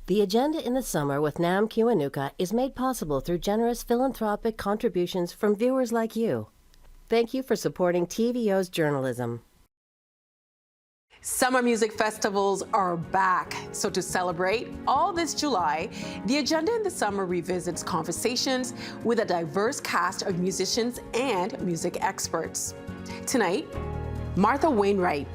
The Agenda in the Summer with Nam Kiwanuka is made possible through generous philanthropic contributions from viewers like you. Thank you for supporting TVO's journalism. Summer music festivals are back. So to celebrate all this July, the Agenda in the Summer revisits conversations with a diverse cast of musicians and music experts. Tonight, Martha Wainwright.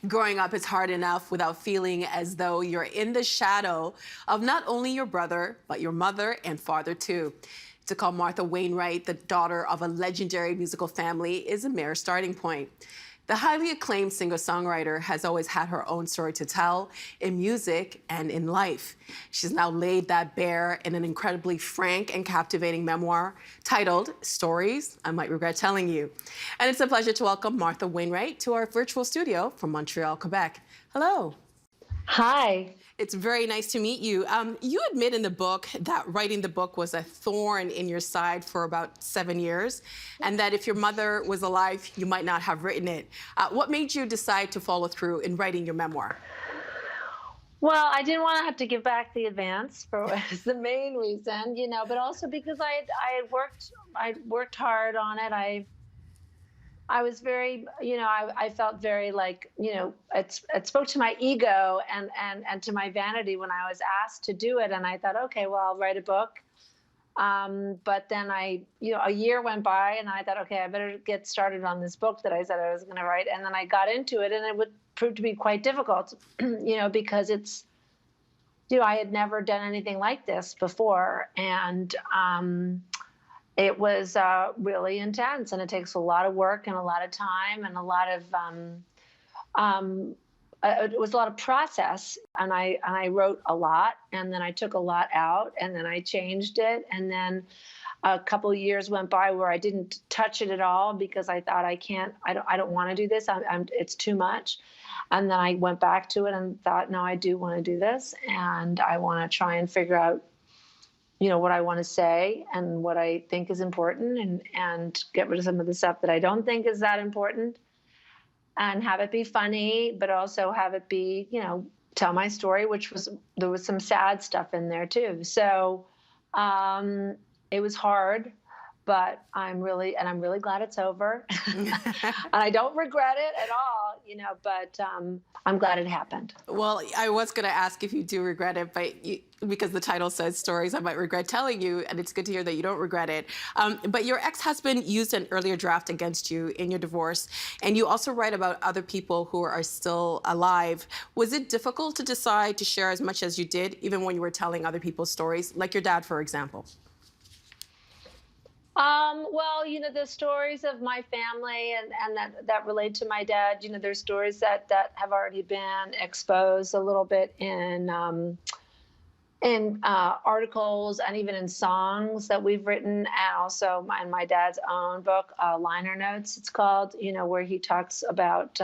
Growing up is hard enough without feeling as though you're in the shadow of not only your brother, but your mother and father too. To call Martha Wainwright the daughter of a legendary musical family is a mere starting point. The highly acclaimed singer-songwriter has always had her own story to tell in music and in life. She's now laid that bare in an incredibly frank and captivating memoir titled Stories I Might Regret Telling You. And it's a pleasure to welcome Martha Wainwright to our virtual studio from Montreal, Quebec. Hello. Hi. It's very nice to meet you. You admit in the book that writing the book was a thorn in your side for about 7 years, and that if your mother was alive, you might not have written it. What made you decide to follow through in writing your memoir? Well, I didn't want to have to give back the advance was the main reason, but also because I worked hard on it. I was very, I felt very like, it spoke to my ego and to my vanity when I was asked to do it. And I thought, okay, well, I'll write a book. But then a year went by and I thought, okay, I better get started on this book that I said I was going to write. And then I got into it and it would prove to be quite difficult, because it's, I had never done anything like this before. And, it was really intense, and it takes a lot of work and a lot of time and a lot of it was a lot of process. And I wrote a lot, and then I took a lot out, and then I changed it, and then a couple of years went by where I didn't touch it at all because I thought I don't want to do this. It's too much. And then I went back to it and thought, no, I do want to do this, and I want to try and figure out what I want to say and what I think is important, and get rid of some of the stuff that I don't think is that important, and have it be funny, but also have it be, tell my story, there was some sad stuff in there too. So it was hard, but I'm really glad it's over. And I don't regret it at all, but I'm glad it happened. Well, I was going to ask if you do regret it, but because the title says Stories I Might Regret Telling You, and it's good to hear that you don't regret it. But your ex-husband used an earlier draft against you in your divorce, and you also write about other people who are still alive. Was it difficult to decide to share as much as you did, even when you were telling other people's stories, like your dad, for example? Well, the stories of my family and that relate to my dad, there's stories that have already been exposed a little bit in articles and even in songs that we've written, and also in my dad's own book, Liner Notes, it's called, where he talks about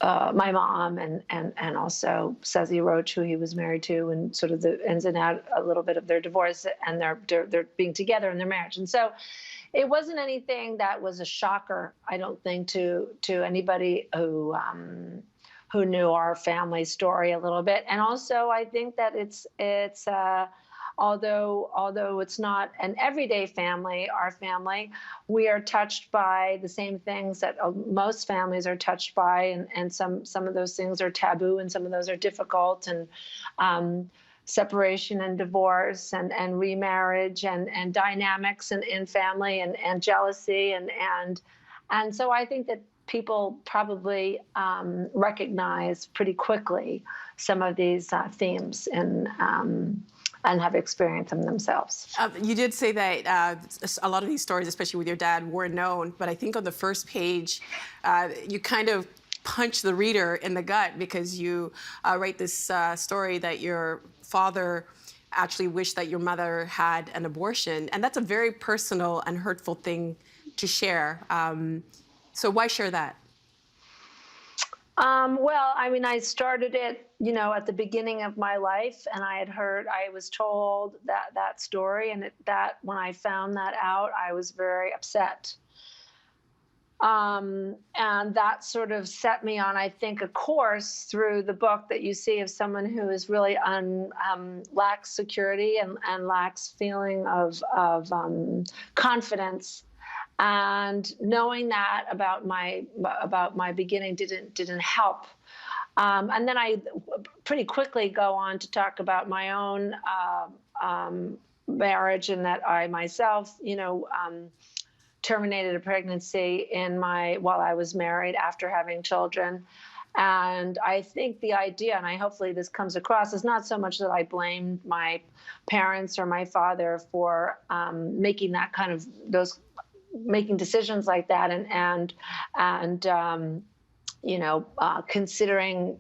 my mom and also Susie Roach, who he was married to, and sort of the ins and out a little bit of their divorce and their being together in their marriage. And so it wasn't anything that was a shocker, I don't think, to anybody who knew our family story a little bit. And also I think that it's although it's not an everyday family, our family, we are touched by the same things that most families are touched by, and some of those things are taboo, and some of those are difficult, and separation and divorce and remarriage and dynamics in family and jealousy and so I think that people probably recognize pretty quickly some of these themes and have experienced them themselves. You did say that a lot of these stories, especially with your dad, were known, but I think on the first page, you kind of punch the reader in the gut because you write this story that your father actually wished that your mother had an abortion, and that's a very personal and hurtful thing to share. So why share that? Well, I mean, I started it, at the beginning of my life, and I was told that story, and that when I found that out, I was very upset. And that sort of set me on, I think, a course through the book that you see of someone who is really lacks security and lacks feeling of confidence. And knowing that about my beginning didn't help. And then I pretty quickly go on to talk about my own marriage, and that I myself, terminated a pregnancy while I was married after having children. And I think the idea, and hopefully this comes across, is not so much that I blamed my parents or my father for making decisions like that, and considering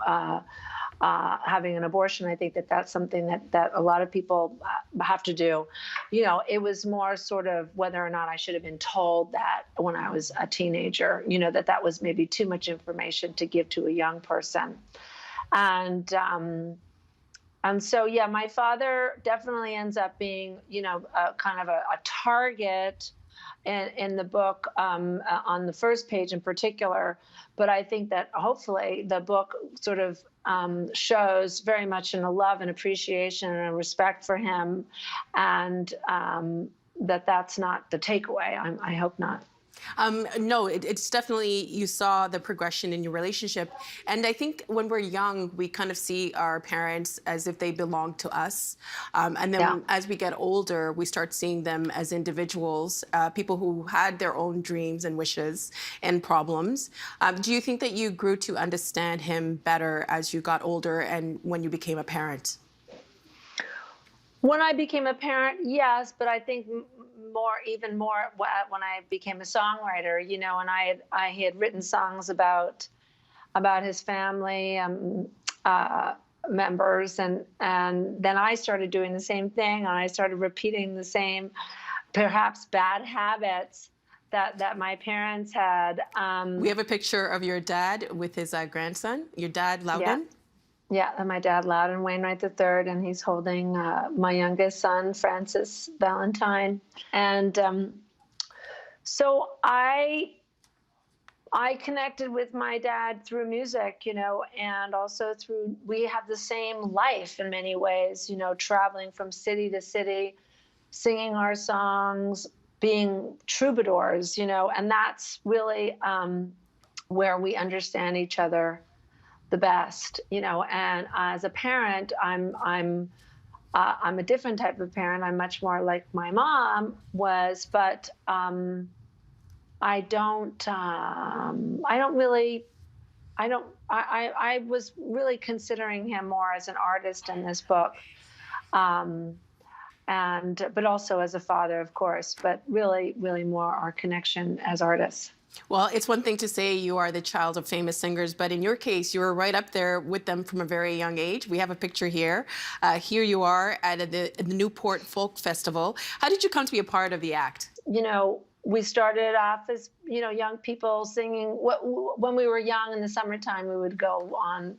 having an abortion. I think that's something that a lot of people have to do. It was more sort of whether or not I should have been told that when I was a teenager, that was maybe too much information to give to a young person. And so, yeah, my father definitely ends up being, kind of a target in the book, on the first page in particular. But I think that hopefully the book sort of shows very much in a love and appreciation and a respect for him, and that's not the takeaway. I hope not. No, it's definitely, you saw the progression in your relationship. And I think when we're young, we kind of see our parents as if they belong to us. And then as we get older, we start seeing them as individuals, people who had their own dreams and wishes and problems. Do you think that you grew to understand him better as you got older and when you became a parent? When I became a parent, yes, but I think even more when I became a songwriter, and I had written songs about his family members, and then I started doing the same thing, and I started repeating the same, perhaps bad habits that my parents had. We have a picture of your dad with his grandson, your dad, Loudon. Yeah, and my dad, Loudon Wainwright III, and he's holding my youngest son, Francis Valentine. And so I connected with my dad through music, and also we have the same life in many ways, traveling from city to city, singing our songs, being troubadours, and that's really where we understand each other the best, and as a parent, I'm a different type of parent. I'm much more like my mom was, but I was really considering him more as an artist in this book, but also as a father, of course, but really, really more our connection as artists. Well, it's one thing to say you are the child of famous singers, but in your case, you were right up there with them from a very young age. We have a picture here. Here you are at the Newport Folk Festival. How did you come to be a part of the act? We started off as, young people singing. When we were young in the summertime, we would go on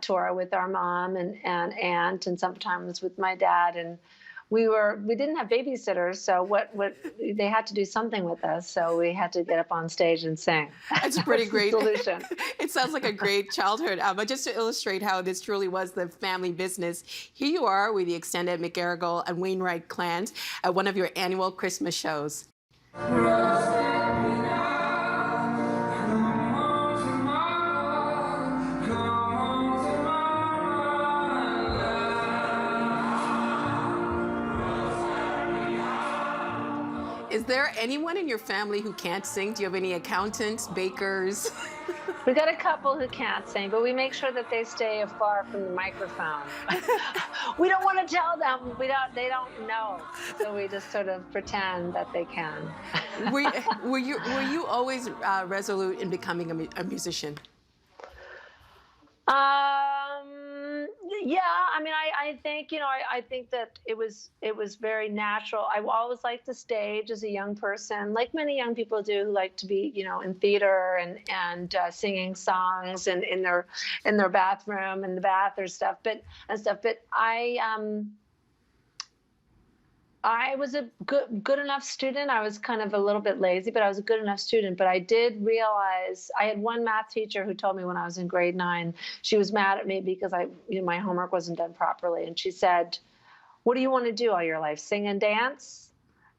tour with our mom and aunt, and sometimes with my dad. And we didn't have babysitters, so they had to do something with us, so we had to get up on stage and sing. That's a pretty great solution. It sounds like a great childhood. But just to illustrate how this truly was the family business, here you are with the extended McGarrigle and Wainwright clans at one of your annual Christmas shows. Is there anyone in your family who can't sing? Do you have any accountants, bakers? We got a couple who can't sing, but we make sure that they stay far from the microphone. We don't want to tell them. They don't know. So we just sort of pretend that they can. Were you always resolute in becoming a musician? Yeah, I mean, I think, I think that it was very natural. I always liked the stage as a young person, like many young people do, who like to be, in theater and singing songs and in their bathroom, in the bath or stuff. But I was a good enough student. I was kind of a little bit lazy, but I was a good enough student. But I did realize I had one math teacher who told me when I was in grade 9, she was mad at me because my homework wasn't done properly. And she said, "What do you want to do all your life? Sing and dance?"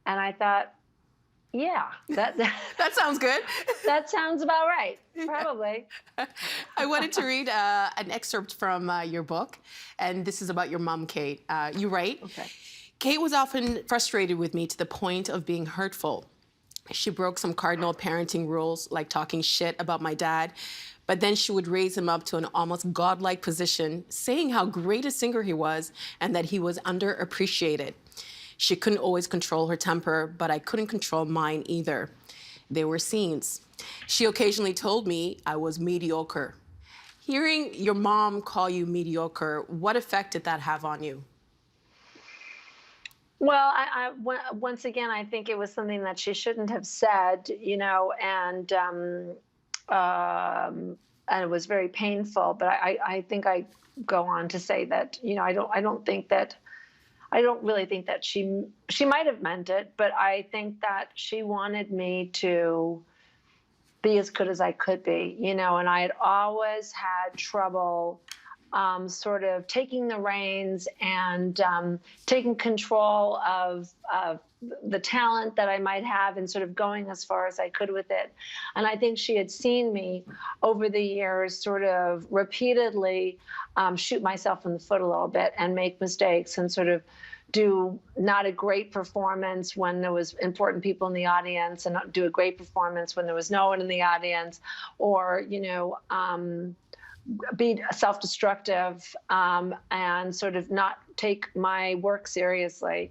And I thought, yeah, that That sounds good. that sounds about right. Probably. I wanted to read an excerpt from your book, and this is about your mom, Kate. You write, Okay. Kate was often frustrated with me to the point of being hurtful. She broke some cardinal parenting rules, like talking shit about my dad, but then she would raise him up to an almost godlike position, saying how great a singer he was and that he was underappreciated. She couldn't always control her temper, but I couldn't control mine either. They were scenes. She occasionally told me I was mediocre. Hearing your mom call you mediocre, what effect did that have on you? Well, once again, I think it was something that she shouldn't have said, and it was very painful. But I think I go on to say that, I don't really think that she might have meant it, but I think that she wanted me to be as good as I could be, and I had always had trouble sort of taking the reins and taking control of the talent that I might have and sort of going as far as I could with it. And I think she had seen me over the years sort of repeatedly shoot myself in the foot a little bit and make mistakes and sort of do not a great performance when there was important people in the audience and not do a great performance when there was no one in the audience, or, be self-destructive and sort of not take my work seriously.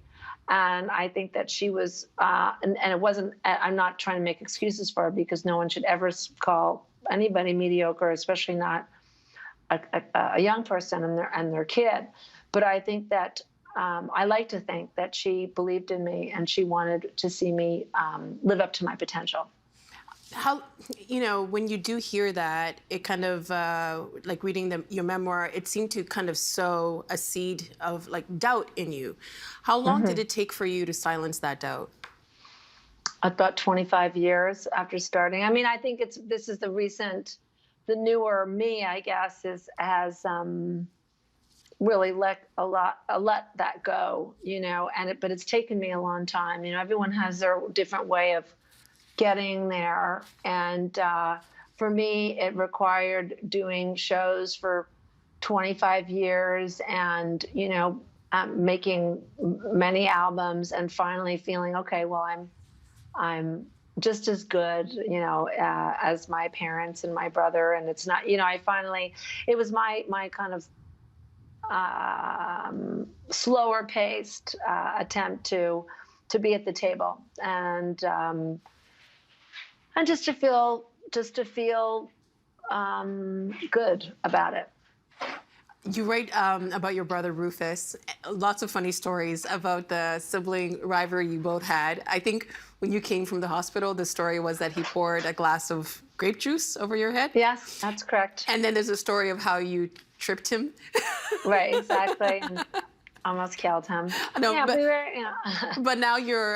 And I think that she was, and it wasn't, I'm not trying to make excuses for her, because no one should ever call anybody mediocre, especially not a young person and their kid. But I think that I like to think that she believed in me and she wanted to see me live up to my potential. How, when you do hear that, it kind of, like reading your memoir, it seemed to kind of sow a seed of like doubt in you. How long did it take for you to silence that doubt? About 25 years after starting. I mean, I think this is the newer me, I guess, has really let that go, but it's taken me a long time. Everyone has their different way of getting there. And for me, it required doing shows for 25 years and, making many albums and finally feeling, okay, well, I'm just as good, as my parents and my brother. And it's not, it was my kind of slower paced attempt to be at the table and just to feel good about it. You write about your brother Rufus, lots of funny stories about the sibling rivalry you both had. I think when you came from the hospital, the story was that he poured a glass of grape juice over your head. Yes, that's correct. And then there's a story of how you tripped him. Right, exactly. And almost killed him. No, yeah, but, we were, but now you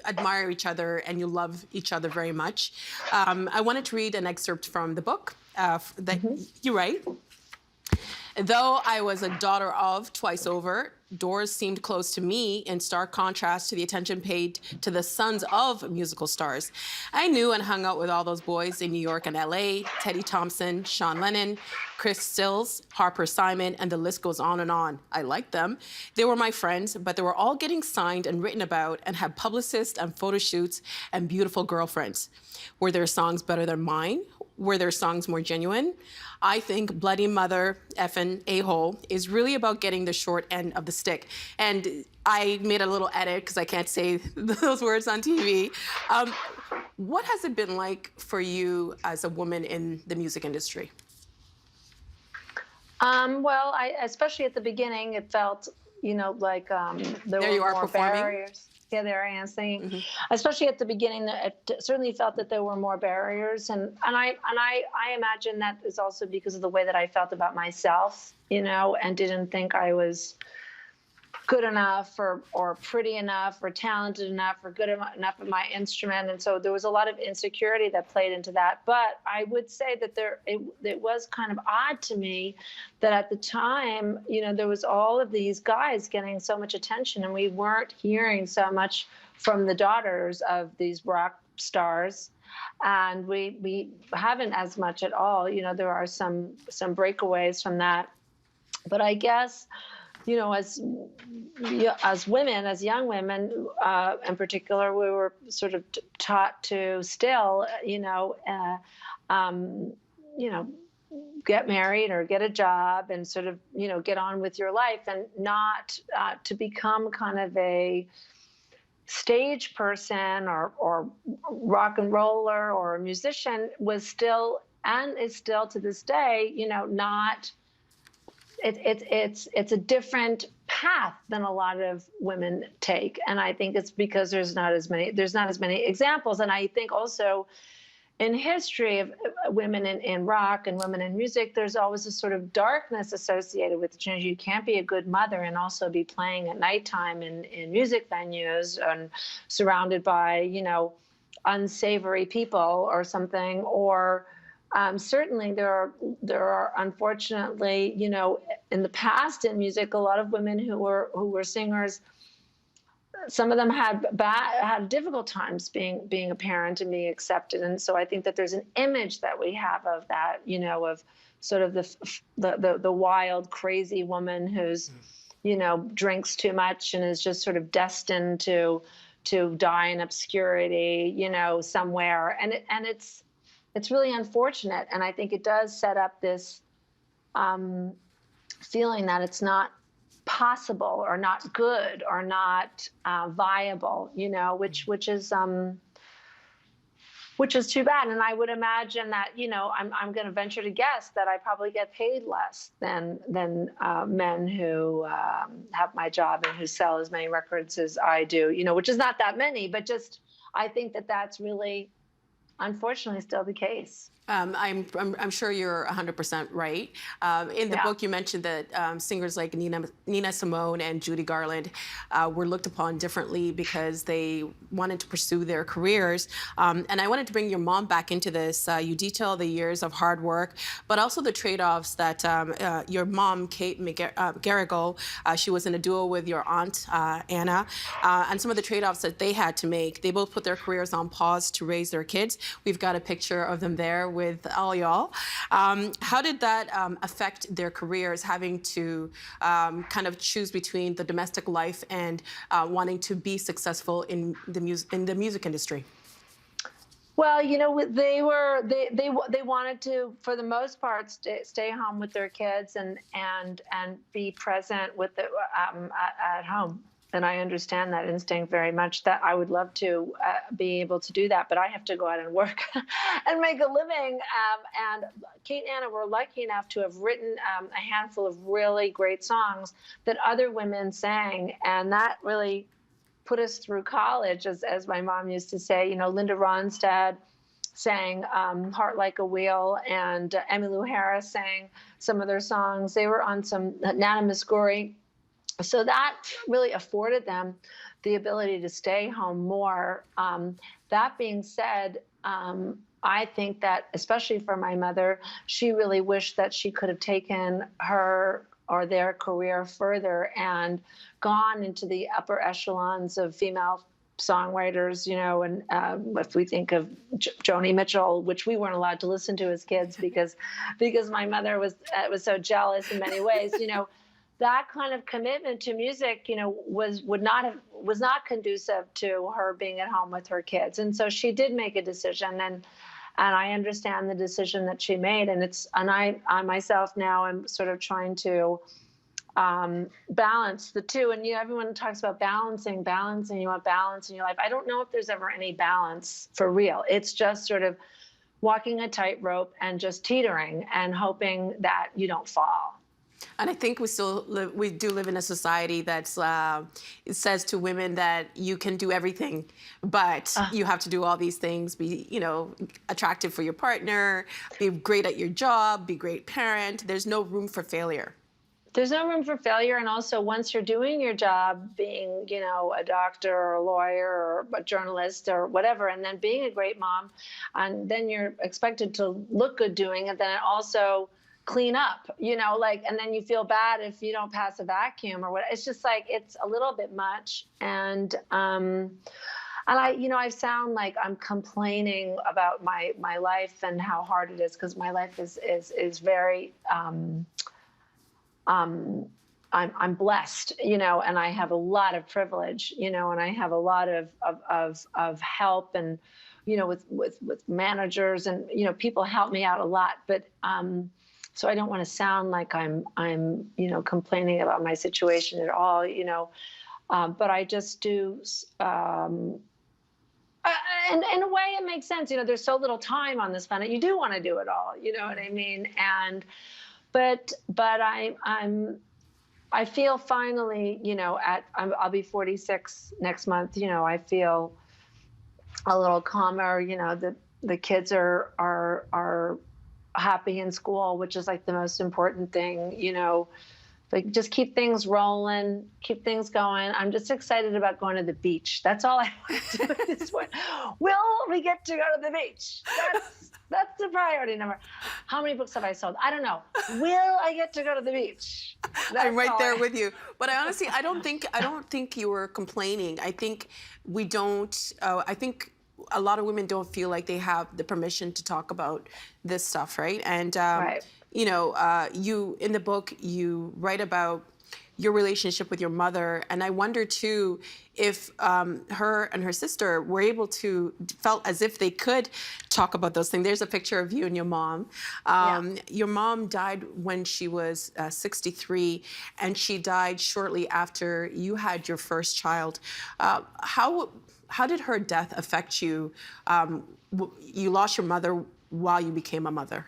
admire each other and you love each other very much. I wanted to read an excerpt from the book that you write. Though I was a daughter of twice over, doors seemed closed to me in stark contrast to the attention paid to the sons of musical stars. I knew and hung out with all those boys in New York and LA, Teddy Thompson, Sean Lennon, Chris Stills, Harper Simon, and the list goes on and on. I liked them. They were my friends, but they were all getting signed and written about and had publicists and photo shoots and beautiful girlfriends. Were their songs better than mine? Were their songs more genuine? I think Bloody Mother effing A-hole is really about getting the short end of the stick. And I made a little edit because I can't say those words on TV. What has it been like for you as a woman in the music industry? Well, especially at the beginning, it felt, like there There were you are more performing. barriers. Yeah, there I am singing. Hmm. Especially at the beginning, it certainly felt that there were more barriers, and I imagine that is also because of the way that I felt about myself, and didn't think I was good enough or pretty enough or talented enough or good enough at my instrument, and so there was a lot of insecurity that played into that. But I would say that it was kind of odd to me that at the time, there was all of these guys getting so much attention, and we weren't hearing so much from the daughters of these rock stars, and we haven't as much at all. There are some breakaways from that, but I guess, as women, as young women, in particular, we were sort of taught to still, you know, get married or get a job and sort of, get on with your life, and not to become kind of a stage person or rock and roller or a musician was still, and is still to this day, not it's a different path than a lot of women take, and I think it's because there's not as many examples. And I think also in history of women in rock and women in music, there's always a sort of darkness associated with it. You can't be a good mother and also be playing at nighttime in music venues and surrounded by unsavory people or something. Or certainly there are unfortunately, in the past in music, a lot of women who were singers. Some of them had difficult times being a parent and being accepted, and so I think that there's an image that we have of that, of sort of the wild, crazy woman who's, drinks too much and is just sort of destined to die in obscurity, somewhere, and it's really unfortunate, and I think it does set up this feeling that it's not possible or not good or not viable, which is too bad. And I would imagine that, I'm going to venture to guess that I probably get paid less than men who have my job and who sell as many records as I do, which is not that many, but just I think that that's really, unfortunately, still the case. I'm sure you're 100% right. In the book, you mentioned that singers like Nina Simone and Judy Garland were looked upon differently because they wanted to pursue their careers. And I wanted to bring your mom back into this. You detail the years of hard work, but also the trade-offs that your mom, Kate Garrigle, she was in a duo with your aunt, Anna, and some of the trade-offs that they had to make. They both put their careers on pause to raise their kids. We've got a picture of them there with all y'all. How did that affect their careers, having to kind of choose between the domestic life and wanting to be successful in the music industry? Well, they wanted to, for the most part, stay home with their kids and be present with at home. And I understand that instinct very much, that I would love to be able to do that, but I have to go out and work and make a living. And Kate and Anna were lucky enough to have written a handful of really great songs that other women sang. And that really put us through college, as my mom used to say. Linda Ronstadt sang Heart Like a Wheel, and Emmylou Harris sang some of their songs. They were on some Nana Muscuri. So that really afforded them the ability to stay home more. That being said, I think that, especially for my mother, she really wished that she could have taken her or their career further and gone into the upper echelons of female songwriters, and if we think of Joni Mitchell, which we weren't allowed to listen to as kids because my mother was so jealous in many ways, that kind of commitment to music, was not conducive to her being at home with her kids. And so she did make a decision, and I understand the decision that she made. And I myself now am sort of trying to balance the two. And everyone talks about balancing. You want balance in your life. I don't know if there's ever any balance for real. It's just sort of walking a tightrope and just teetering and hoping that you don't fall. And I think we do live in a society that's it says to women that you can do everything, but you have to do all these things, be, attractive for your partner, be great at your job, be a great parent. There's no room for failure. There's no room for failure. And also, once you're doing your job, being, a doctor or a lawyer or a journalist or whatever, and then being a great mom, and then you're expected to look good doing it, then also clean up, and then you feel bad if you don't pass a vacuum or what. It's just like, it's a little bit much. And I sound like I'm complaining about my life and how hard it is, because my life is very, I'm blessed, and I have a lot of privilege, and I have a lot of help, and, with managers, and, people help me out a lot. But, so I don't want to sound like I'm, complaining about my situation at all, but I just do, and in a way it makes sense. There's so little time on this planet. You do want to do it all, you know what I mean? But I feel finally, I'll be 46 next month. I feel a little calmer. The kids are happy in school, which is like the most important thing. Like, just keep things rolling, keep things going. I'm just excited about going to the beach. That's all I want to do at this point. Will we get to go to the beach? That's the priority number. How many books have I sold? I don't know. Will I get to go to the beach? I'm right there with you. But I honestly, I don't think you were complaining. I think we don't. I think a lot of women don't feel like they have the permission to talk about this stuff, right? And Right. You in the book, you write about your relationship with your mother, and I wonder too if her and her sister were able to, felt as if they could talk about those things. There's a picture of you and your mom. Your mom died when she was 63, and she died shortly after you had your first child. How did her death affect you? You lost your mother while you became a mother.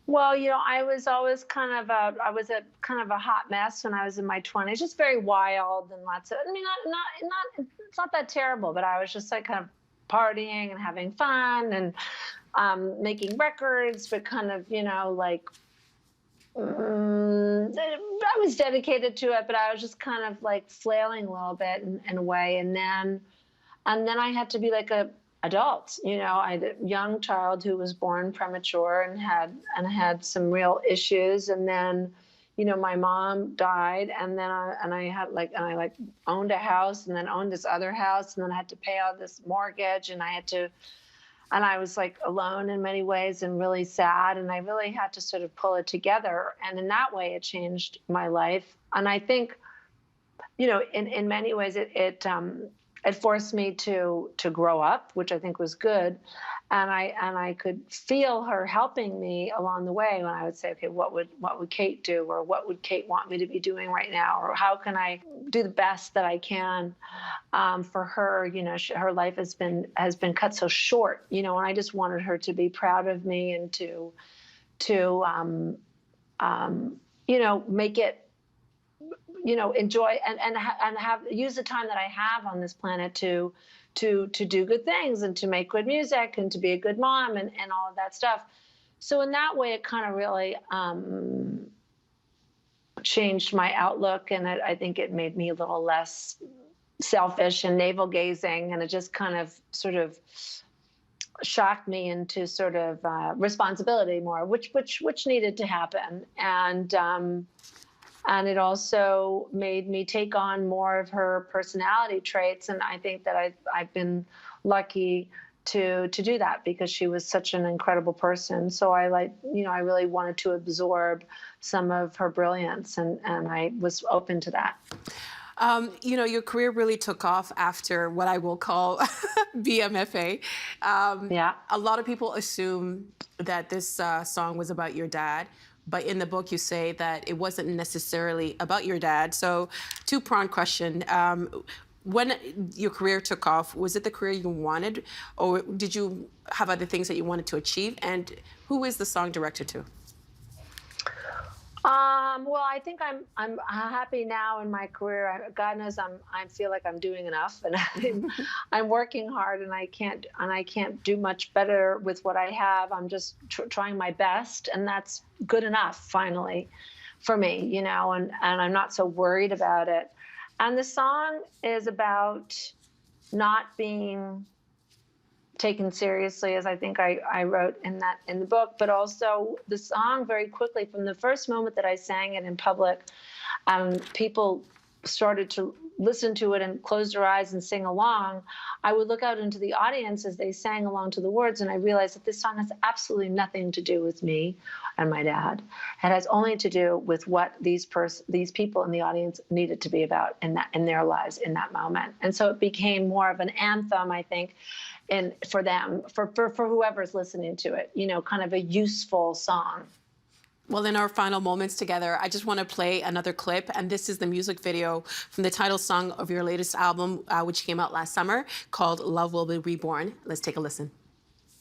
Well, I was always kind of a hot mess when I was in my 20s, just very wild and lots of, it's not that terrible, but I was just like kind of partying and having fun and making records, but kind of, I was dedicated to it, but I was just kind of like flailing a little bit in a way. And then I had to be like a adult. I had a young child who was born premature and had some real issues. And then, my mom died, and then I owned a house, and then owned this other house, and then I had to pay out this mortgage, and I was like alone in many ways and really sad. And I really had to sort of pull it together. And in that way, it changed my life. And I think, in many ways, it forced me to grow up, which I think was good. And I could feel her helping me along the way when I would say, okay, what would Kate do? Or what would Kate want me to be doing right now? Or how can I do the best that I can for her? Her life has been cut so short, and I just wanted her to be proud of me and to make it, enjoy and have use the time that I have on this planet to do good things and to make good music and to be a good mom and all of that stuff. So in that way, it kind of really changed my outlook, and I think it made me a little less selfish and navel gazing, and it just kind of sort of shocked me into sort of responsibility more, which needed to happen. And it also made me take on more of her personality traits. And I think that I've been lucky to do that, because she was such an incredible person. So I really wanted to absorb some of her brilliance, and I was open to that. Your career really took off after what I will call BMFA. A lot of people assume that this song was about your dad. But in the book, you say that it wasn't necessarily about your dad. So, two-pronged question. When your career took off, was it the career you wanted, or did you have other things that you wanted to achieve? And who is the song directed to? Well, I think I'm happy now in my career. God knows I feel like I'm doing enough, and I'm working hard, and I can't do much better with what I have. I'm just trying my best, and that's good enough finally for me, you know. And I'm not so worried about it. And the song is about not being taken seriously, as I think I wrote in the book, but also the song very quickly, from the first moment that I sang it in public, people started to listen to it and close their eyes and sing along. I would look out into the audience as they sang along to the words, and I realized that this song has absolutely nothing to do with me and my dad. It has only to do with what these people in the audience needed to be about in their lives in that moment. And so it became more of an anthem, I think, and for them, for whoever's listening to it, you know, kind of a useful song. Well, in our final moments together, I just want to play another clip, and this is the music video from the title song of your latest album, which came out last summer, called Love Will Be Reborn. Let's take a listen.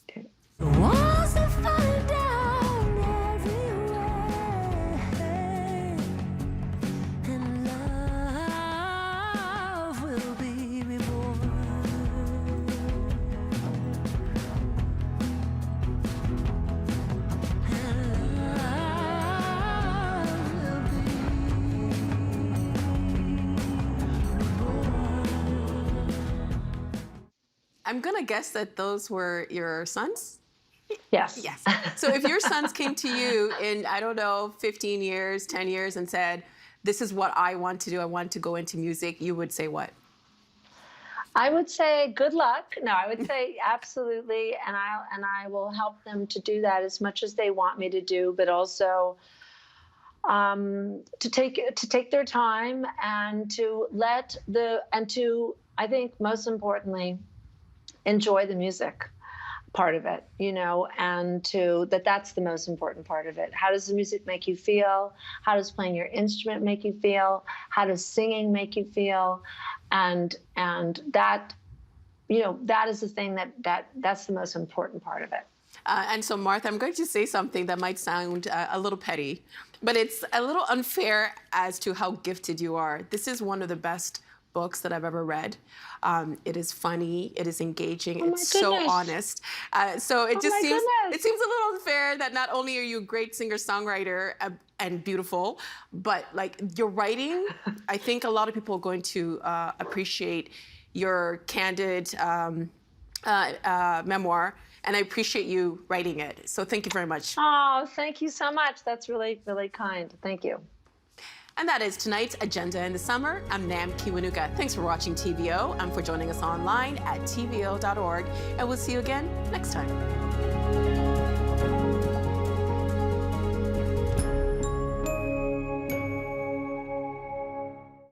Okay. Walls are falling down everywhere, and love will be reborn. I'm going to guess that those were your sons? Yes. Yes. So if your sons came to you in, I don't know, 15 years, 10 years, and said, this is what I want to do, I want to go into music, you would say what? I would say good luck. No, I would say absolutely, and I will help them to do that as much as they want me to do, but also to take their time and to I think most importantly, enjoy the music part of it, you know, and that's the most important part of it. How does the music make you feel? How does playing your instrument make you feel? How does singing make you feel? And that, you know, that is the thing that's the most important part of it. And so, Martha, I'm going to say something that might sound a little petty, but it's a little unfair as to how gifted you are. This is one of the best books that I've ever read. It is funny, it is engaging, it's so honest. So it just seems a little unfair that not only are you a great singer-songwriter and beautiful, but like your writing, I think a lot of people are going to appreciate your candid memoir, and I appreciate you writing it. So thank you very much. Oh, thank you so much. That's really, really kind. Thank you. And that is tonight's Agenda in the Summer. I'm Nam Kiwanuka. Thanks for watching TVO and for joining us online at tvo.org. And we'll see you again next time.